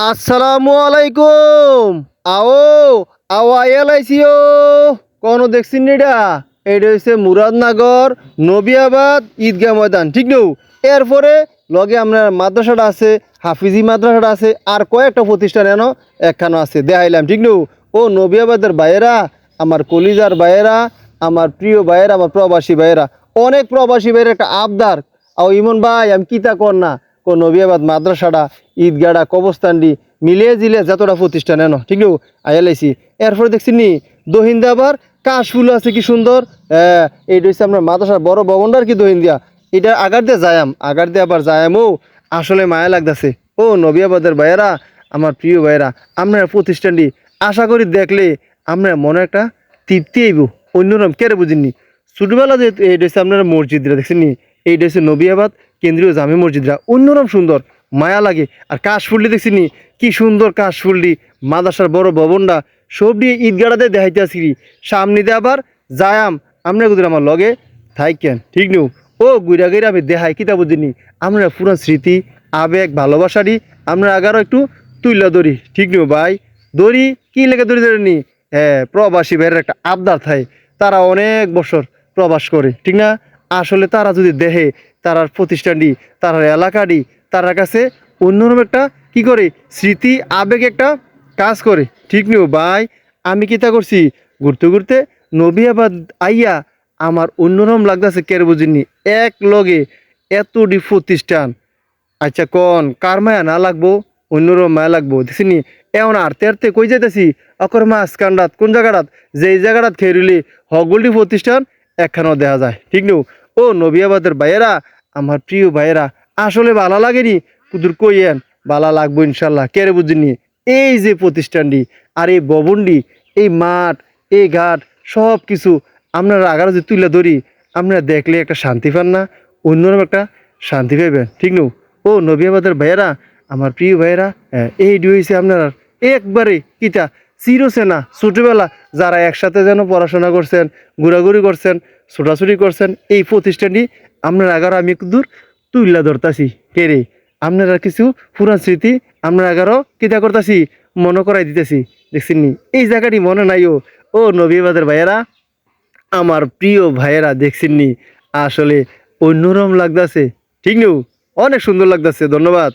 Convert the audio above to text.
আসসালামু আলাইকুম। আও আও আইয়ালাইছিও কোনো দেখছিন এটা? এটা হচ্ছে মুরাদনগর নবিয়াবাদ ঈদগাহ ময়দান, ঠিক নৌ? এরপরে লগে আপনার মাদ্রাসাটা আছে, হাফিজি মাদ্রাসাটা আছে, আর কয়েকটা প্রতিষ্ঠান এনো একখানো আছে দেখাইলাম, ঠিক নৌ? ও নবিয়াবাদের ভাইয়েরা, আমার কলিজার ভাইয়েরা, আমার প্রিয় ভাইয়েরা, আমার প্রবাসী ভাইয়েরা, অনেক প্রবাসী ভাইয়ের একটা আবদার। আও ইমন ভাই আমি কিতা কর না কো নবিয়াবাদ মাদ্রাসাটা, ঈদগাহটা, কবরস্থানটি মিলিয়ে জিলে যতটা প্রতিষ্ঠান এনো, ঠিক নৌ? আইয়ালাইছি। এরপরে দেখছি নি দহিন্দা আবার কাশফুল আছে, কি সুন্দর। হ্যাঁ, এইটা হচ্ছে আপনার মাদ্রাসার বড় ভবনটার কি দহিন্দিয়া। এটা আগার দিয়ে যায়াম, আগার দিয়ে আবার যায়ামও আসলে মায়া লাগতেছে। ও নবিয়াবাদের ভাইয়েরা, আমার প্রিয় ভাইয়েরা, আপনার প্রতিষ্ঠানটি আশা করি দেখলে আপনার মনে একটা তৃপ্তি আইব অন্যরকম। কেড়ে বুঝিনি ছোটবেলা যে এইটা হচ্ছে আপনার মসজিদরা দেখছেন নি, এইটা হচ্ছে নবিয়াবাদ কেন্দ্রীয় জামে মসজিদরা অন্যরকম সুন্দর, মায়া লাগে। আর কাশফুলটি দেখছি নি, কি সুন্দর কাশফুলটি, মাদ্রাসার বড় ভবনটা সব দিয়ে ঈদগাড়াতে দেখাইতে আসি। সামনে দিয়ে আবার যায়াম, আমরা গুদের আমার লগে থাইকেন, ঠিক নু? ও গুইরা গিরা আমি দেখাই কিতা বুঝিনি আমরা পুরান স্মৃতি, আবেগ, ভালোবাসারই আমরা আগারও একটু তুইলা ধরি, ঠিক নু ভাই? দড়ি কি লেগে দড়ি ধরে নি? হ্যাঁ, প্রবাসী ভাইয়ের একটা আবদার থাকে, তারা অনেক বছর প্রবাস করে, ঠিক না? আসলে তারা যদি দেখে তারার প্রতিষ্ঠানটি, তারার এলাকাটি তার কাছে অন্যরকম একটা কি করে স্মৃতি, আবেগ একটা কাজ করে, ঠিক নিও ভাই? আমি কিতা করছি ঘুরতে ঘুরতে নবিয়াবাদ আইয়া আমার অন্যরকম লাগতেছে, কের বুঝিনি এক লগে এতটি প্রতিষ্ঠান। আচ্ছা কন কার মায়া না লাগবো? অন্যরকম মায়া লাগবো, দেখছিনি? এমন আরতে আরতে কই যাইতেছি অকর মাছ কান্ডাত কোন জায়গাটাত, যে এই জায়গাটাত খেয়ে হগলটি প্রতিষ্ঠান একখানাও দেখা যায়, ঠিক নু? ও নবিয়াবাদের ভাইয়েরা, আমার প্রিয় ভাইয়েরা, আসলে ভালো লাগেনি কুদুর কইয়েন, ভালো লাগবো ইনশাল্লাহ। কেরে বুঝিনি এই যে প্রতিষ্ঠানটি, আর এই ভবনটি, এই মাঠ, এই ঘাট, সব কিছু আপনারা আগারও যে তুলে ধরি, আপনারা দেখলে একটা শান্তি পান না? অন্যরকম একটা শান্তি পাইবেন, ঠিক নু? ও নবিয়াবাদের ভাইয়েরা, আমার প্রিয় ভাইয়েরা, এই হয়েছে আপনার একবারে কিতা চিরসেনা ছোটবেলা যারা একসাথে যেন পড়াশোনা করছেন, ঘোরাঘুরি করছেন, ছোটাছুটি করছেন, এই প্রতিষ্ঠানটি আপনার আগারও আমি একটু দূর তুইলা ধরতাছি। কেরে আপনারা কিছু পুরান স্মৃতি আমরা আগারও কিতা করতাছি, মনে করাই দিতেছি, দেখছেন নি? এই জায়গাটি মনে নাইও ও নবিয়াবাদের ভাইয়েরা, আমার প্রিয় ভাইয়েরা, দেখছেন নি? আসলে অন্যরকম লাগতেছে, ঠিক নু? অনেক সুন্দর লাগতেছে। ধন্যবাদ।